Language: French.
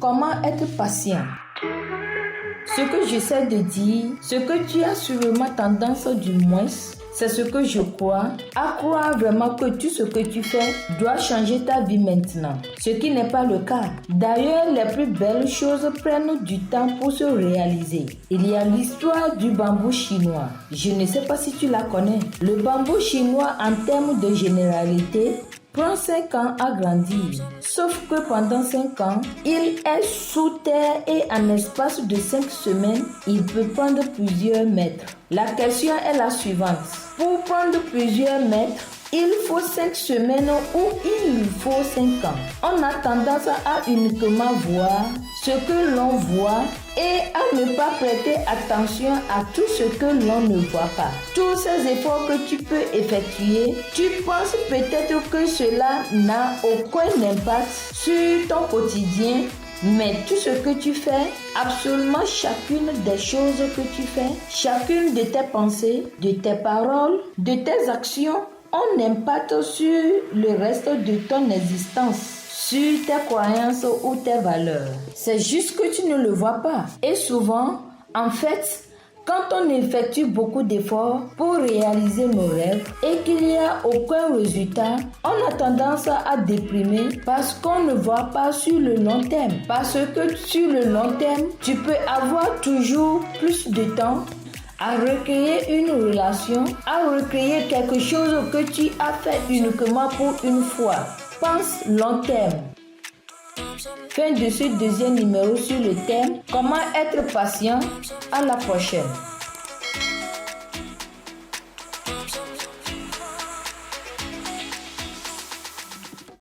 Comment être patient? Ce que j'essaie de dire, ce que tu as sûrement tendance du moins, c'est ce que je crois, à croire vraiment que tout ce que tu fais doit changer ta vie maintenant. Ce qui n'est pas le cas. D'ailleurs, les plus belles choses prennent du temps pour se réaliser. Il y a l'histoire du bambou chinois. Je ne sais pas si tu la connais. Le bambou chinois, en termes de généralité, prend 5 ans à grandir. Sauf que pendant 5 ans, il est sous terre et en espace de 5 semaines, il peut prendre plusieurs mètres. La question est la suivante. Pour prendre plusieurs mètres, il faut 5 semaines ou il faut 5 ans. On a tendance à uniquement voir ce que l'on voit et à ne pas prêter attention à tout ce que l'on ne voit pas. Tous ces efforts que tu peux effectuer, tu penses peut-être que cela n'a aucun impact sur ton quotidien, mais tout ce que tu fais, absolument chacune des choses que tu fais, chacune de tes pensées, de tes paroles, de tes actions, ont un impact sur le reste de ton existence, sur tes croyances ou tes valeurs. C'est juste que tu ne le vois pas. Et souvent, en fait, quand on effectue beaucoup d'efforts pour réaliser nos rêves et qu'il n'y a aucun résultat, on a tendance à déprimer parce qu'on ne voit pas sur le long terme. Parce que sur le long terme, tu peux avoir toujours plus de temps à recréer une relation, à recréer quelque chose que tu as fait uniquement pour une fois. Pense long terme. Fin de ce deuxième numéro sur le thème « Comment être patient ». À la prochaine.